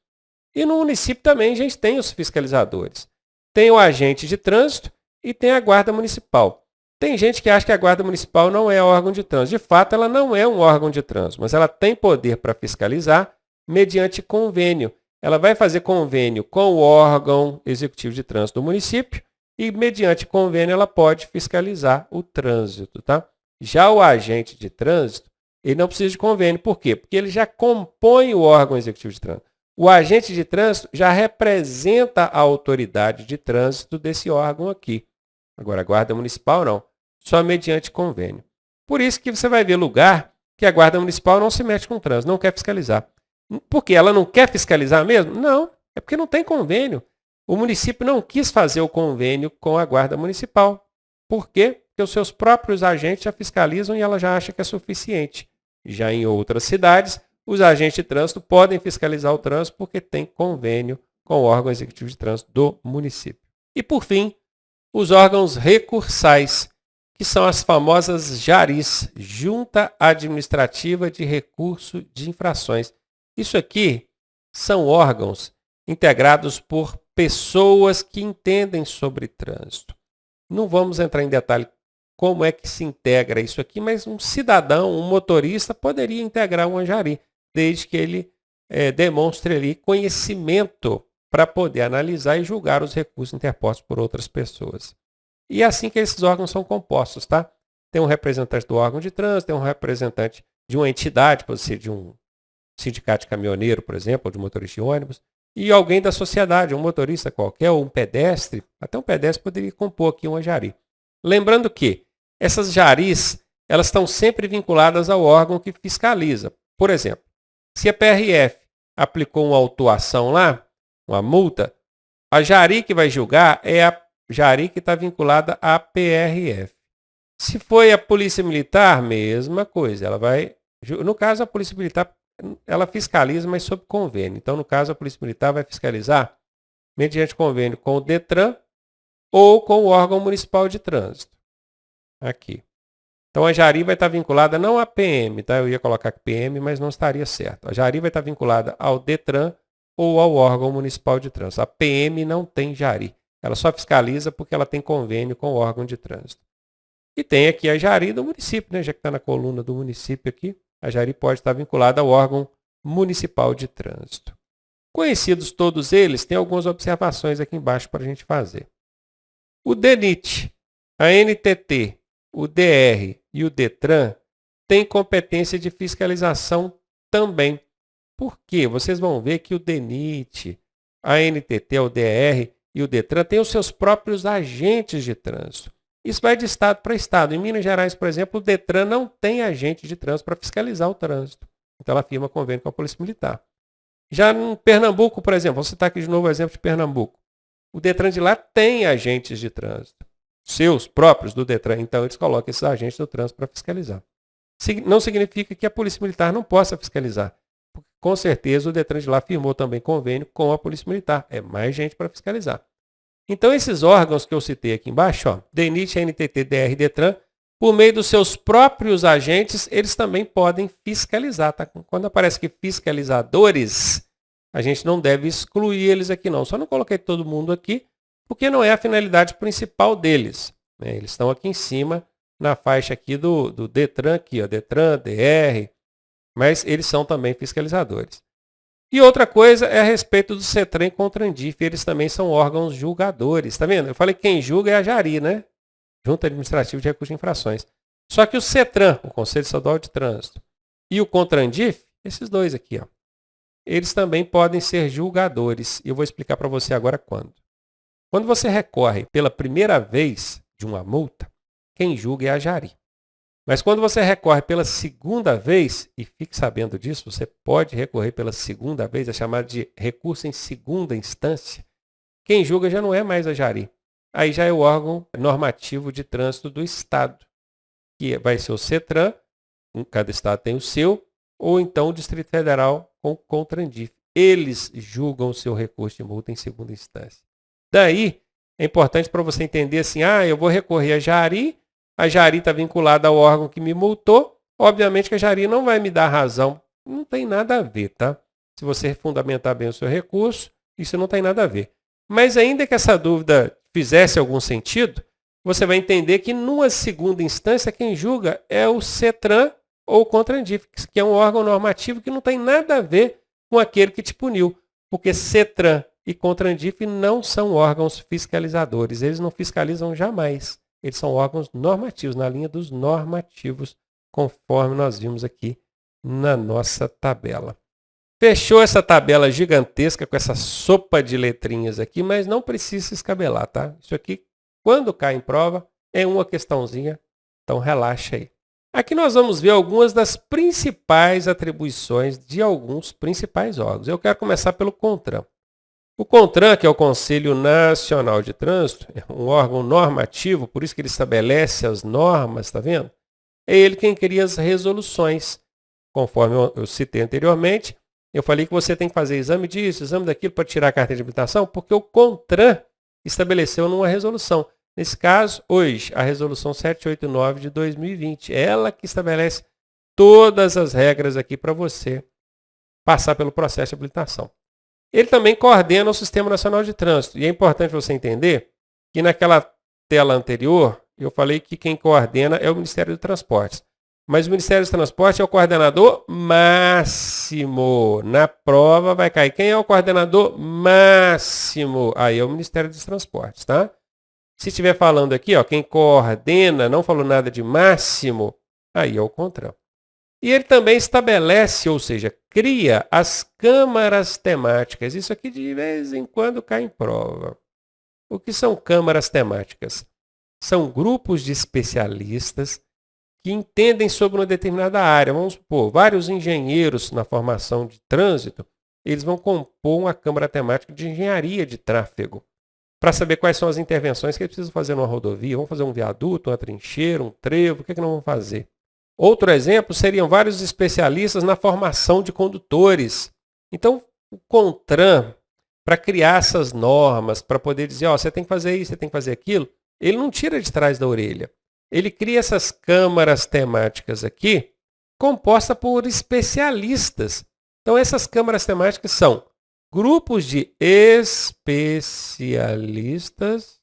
E no município também a gente tem os fiscalizadores. Tem o agente de trânsito e tem a guarda municipal. Tem gente que acha que a guarda municipal não é órgão de trânsito. De fato, ela não é um órgão de trânsito, mas ela tem poder para fiscalizar mediante convênio. Ela vai fazer convênio com o órgão executivo de trânsito do município e, mediante convênio, ela pode fiscalizar o trânsito, tá? Já o agente de trânsito, ele não precisa de convênio. Por quê? Porque ele já compõe o órgão executivo de trânsito. O agente de trânsito já representa a autoridade de trânsito desse órgão aqui. Agora, a Guarda Municipal não, só mediante convênio. Por isso que você vai ver lugar que a Guarda Municipal não se mete com o trânsito, não quer fiscalizar. Por quê? Ela não quer fiscalizar mesmo? Não, é porque não tem convênio. O município não quis fazer o convênio com a Guarda Municipal. Por quê? Porque os seus próprios agentes já fiscalizam e ela já acha que é suficiente. Já em outras cidades, os agentes de trânsito podem fiscalizar o trânsito porque tem convênio com o órgão executivo de trânsito do município. E, por fim, os órgãos recursais, que são as famosas JARIs, Junta Administrativa de Recurso de Infrações. Isso aqui são órgãos integrados por pessoas que entendem sobre trânsito. Não vamos entrar em detalhe como é que se integra isso aqui, mas um cidadão, um motorista, poderia integrar um JARI, desde que ele demonstre ali conhecimento para poder analisar e julgar os recursos interpostos por outras pessoas. E é assim que esses órgãos são compostos, tá? Tem um representante do órgão de trânsito, tem um representante de uma entidade, pode ser de um sindicato de caminhoneiro, por exemplo, ou de motorista de ônibus, e alguém da sociedade, um motorista qualquer, ou um pedestre, até um pedestre poderia compor aqui uma JARI. Lembrando que essas JARIs, elas estão sempre vinculadas ao órgão que fiscaliza. Por exemplo, se a PRF aplicou uma autuação lá, uma multa, a JARI que vai julgar é a JARI que está vinculada à PRF. Se foi a Polícia Militar, mesma coisa. Ela vai, no caso, a Polícia Militar ela fiscaliza, mas sob convênio. Então, no caso, a Polícia Militar vai fiscalizar mediante convênio com o DETRAN ou com o órgão municipal de trânsito. Aqui. Então, a Jari vai estar vinculada não à PM, tá? Eu ia colocar PM, mas não estaria certo. A Jari vai estar vinculada ao DETRAN ou ao órgão municipal de trânsito. A PM não tem Jari. Ela só fiscaliza porque ela tem convênio com o órgão de trânsito. E tem aqui a Jari do município, né? Já que está na coluna do município aqui, a Jari pode estar vinculada ao órgão municipal de trânsito. Conhecidos todos eles, tem algumas observações aqui embaixo para a gente fazer. O DENIT, a NTT, o DR e o DETRAN têm competência de fiscalização também. Por quê? Vocês vão ver que o DENIT, a NTT, o DR e o DETRAN têm os seus próprios agentes de trânsito. Isso vai de estado para estado. Em Minas Gerais, por exemplo, o DETRAN não tem agente de trânsito para fiscalizar o trânsito. Então, ela firma convênio com a Polícia Militar. Já em Pernambuco, por exemplo, vou citar aqui de novo o exemplo de Pernambuco. O DETRAN de lá tem agentes de trânsito. Seus próprios do DETRAN. Então, eles colocam esses agentes do trânsito para fiscalizar. Não significa que a Polícia Militar não possa fiscalizar. Porque, com certeza, o DETRAN de lá firmou também convênio com a Polícia Militar. É mais gente para fiscalizar. Então, esses órgãos que eu citei aqui embaixo, ó, DENIT, NTT, DR e DETRAN, por meio dos seus próprios agentes, eles também podem fiscalizar. Tá? Quando aparece que fiscalizadores, a gente não deve excluir eles aqui não. Só não coloquei todo mundo aqui, porque não é a finalidade principal deles. Né? Eles estão aqui em cima, na faixa aqui do DETRAN, aqui, ó, DETRAN, DR, mas eles são também fiscalizadores. E outra coisa é a respeito do CETRAN e CONTRANDIF, eles também são órgãos julgadores. Tá vendo? Eu falei que quem julga é a Jari, né? Junta Administrativa de Recursos de Infrações. Só que o CETRAN, o Conselho Estadual de Trânsito, e o CONTRANDIF, esses dois aqui, ó, eles também podem ser julgadores. E eu vou explicar para você agora quando. Quando você recorre pela primeira vez de uma multa, quem julga é a Jari. Mas quando você recorre pela segunda vez, e fique sabendo disso, você pode recorrer pela segunda vez, é chamado de recurso em segunda instância, quem julga já não é mais a Jari. Aí já é o órgão normativo de trânsito do Estado, que vai ser o CETRAN, cada Estado tem o seu, ou então o Distrito Federal com o CONTRANDIF. Eles julgam o seu recurso de multa em segunda instância. Daí, é importante para você entender assim, eu vou recorrer a Jari está vinculada ao órgão que me multou, obviamente que a Jari não vai me dar razão. Não tem nada a ver, tá? Se você fundamentar bem o seu recurso, isso não tem nada a ver. Mas ainda que essa dúvida fizesse algum sentido, você vai entender que numa segunda instância quem julga é o CETRAN ou o CONTRANDIF, que é um órgão normativo que não tem nada a ver com aquele que te puniu, porque CETRAN e CONTRANDIF não são órgãos fiscalizadores, eles não fiscalizam jamais. Eles são órgãos normativos, na linha dos normativos, conforme nós vimos aqui na nossa tabela. Fechou essa tabela gigantesca com essa sopa de letrinhas aqui, mas não precisa se escabelar, tá? Isso aqui, quando cai em prova, é uma questãozinha, então relaxa aí. Aqui nós vamos ver algumas das principais atribuições de alguns principais órgãos. Eu quero começar pelo CONTRAN. O CONTRAN, que é o Conselho Nacional de Trânsito, é um órgão normativo, por isso que ele estabelece as normas, está vendo? É ele quem cria as resoluções. Conforme eu citei anteriormente, eu falei que você tem que fazer exame disso, exame daquilo para tirar a carteira de habilitação, porque o CONTRAN estabeleceu numa resolução. Nesse caso, hoje, a resolução 789 de 2020, ela que estabelece todas as regras aqui para você passar pelo processo de habilitação. Ele também coordena o Sistema Nacional de Trânsito. E é importante você entender que naquela tela anterior, eu falei que quem coordena é o Ministério dos Transportes. Mas o Ministério dos Transportes é o coordenador máximo. Na prova vai cair. Quem é o coordenador máximo? Aí é o Ministério dos Transportes, tá? Se estiver falando aqui, ó, quem coordena, não falou nada de máximo, aí é o CONTRAN. E ele também estabelece, ou seja, cria as câmaras temáticas. Isso aqui de vez em quando cai em prova. O que são câmaras temáticas? São grupos de especialistas que entendem sobre uma determinada área. Vamos supor, vários engenheiros na formação de trânsito, eles vão compor uma câmara temática de engenharia de tráfego, para saber quais são as intervenções que eles precisam fazer numa rodovia. Vamos fazer um viaduto, uma trincheira, um trevo, o que nós vamos fazer? Outro exemplo seriam vários especialistas na formação de condutores. Então, o CONTRAN, para criar essas normas, para poder dizer, ó, você tem que fazer isso, você tem que fazer aquilo, ele não tira de trás da orelha. Ele cria essas câmaras temáticas aqui, composta por especialistas. Então, essas câmaras temáticas são grupos de especialistas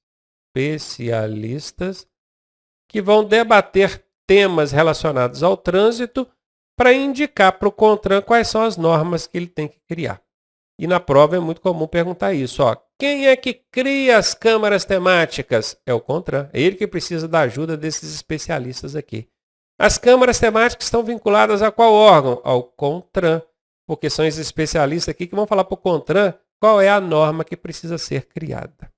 que vão debater temas relacionados ao trânsito para indicar para o CONTRAN quais são as normas que ele tem que criar. E na prova é muito comum perguntar isso. Ó, quem é que cria as câmaras temáticas? É o CONTRAN. É ele que precisa da ajuda desses especialistas aqui. As câmaras temáticas estão vinculadas a qual órgão? Ao CONTRAN, porque são esses especialistas aqui que vão falar para o CONTRAN qual é a norma que precisa ser criada.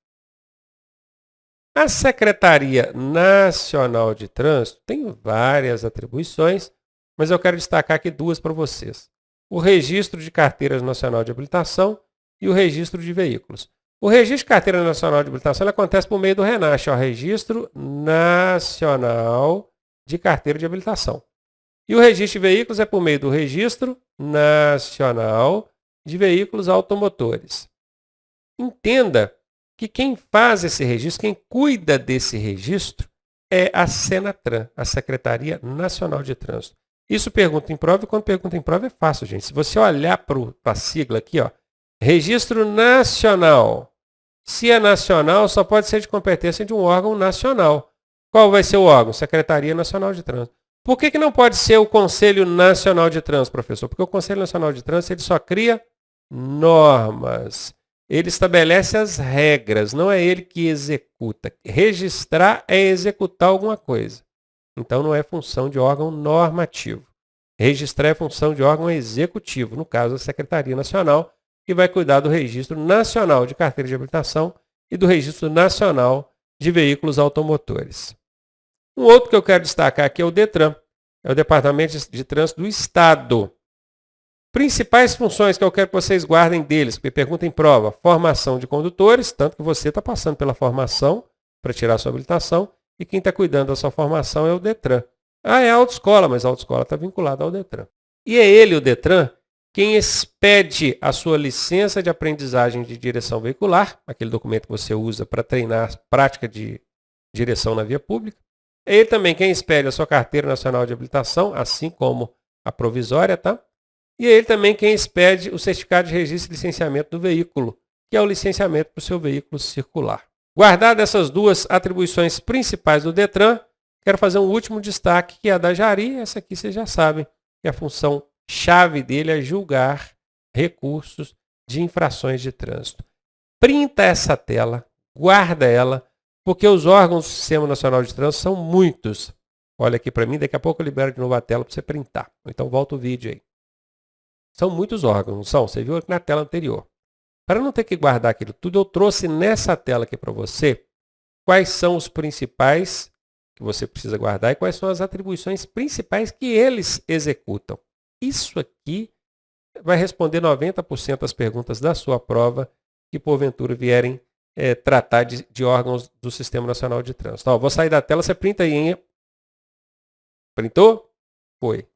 A Secretaria Nacional de Trânsito tem várias atribuições, mas eu quero destacar aqui duas para vocês. O Registro de Carteira Nacional de Habilitação e o Registro de Veículos. O Registro de Carteira Nacional de Habilitação acontece por meio do RENACH, o Registro Nacional de Carteira de Habilitação. E o Registro de Veículos é por meio do Registro Nacional de Veículos Automotores. Entenda que quem faz esse registro, quem cuida desse registro, é a SENATRAN, a Secretaria Nacional de Trânsito. Isso pergunta em prova, e quando pergunta em prova é fácil, gente. Se você olhar para a sigla aqui, ó, Registro Nacional. Se é nacional, só pode ser de competência de um órgão nacional. Qual vai ser o órgão? Secretaria Nacional de Trânsito. Por que não pode ser o Conselho Nacional de Trânsito, professor? Porque o Conselho Nacional de Trânsito ele só cria normas. Ele estabelece as regras, não é ele que executa. Registrar é executar alguma coisa. Então, não é função de órgão normativo. Registrar é função de órgão executivo, no caso, a Secretaria Nacional, que vai cuidar do Registro Nacional de Carteira de Habilitação e do Registro Nacional de Veículos Automotores. Um outro que eu quero destacar aqui é o DETRAN, é o Departamento de Trânsito do Estado. Principais funções que eu quero que vocês guardem deles, porque pergunta em prova, formação de condutores, tanto que você está passando pela formação para tirar a sua habilitação, e quem está cuidando da sua formação é o DETRAN. Ah, é a autoescola, mas a autoescola está vinculada ao DETRAN. E é ele, o DETRAN, quem expede a sua licença de aprendizagem de direção veicular, aquele documento que você usa para treinar a prática de direção na via pública. É ele também quem expede a sua carteira nacional de habilitação, assim como a provisória, tá? E é ele também quem expede o certificado de registro e licenciamento do veículo, que é o licenciamento para o seu veículo circular. Guardadas essas duas atribuições principais do DETRAN, quero fazer um último destaque, que é a da JARI. Essa aqui vocês já sabem, que a função chave dele é julgar recursos de infrações de trânsito. Printa essa tela, guarda ela, porque os órgãos do Sistema Nacional de Trânsito são muitos. Olha aqui para mim, daqui a pouco eu libero de novo a tela para você printar. Então volta o vídeo aí. São muitos órgãos, não são? Você viu aqui na tela anterior. Para não ter que guardar aquilo tudo, eu trouxe nessa tela aqui para você quais são os principais que você precisa guardar e quais são as atribuições principais que eles executam. Isso aqui vai responder 90% das perguntas da sua prova que porventura vierem tratar de órgãos do Sistema Nacional de Trânsito. Ó, vou sair da tela, você printa aí, hein? Printou? Foi.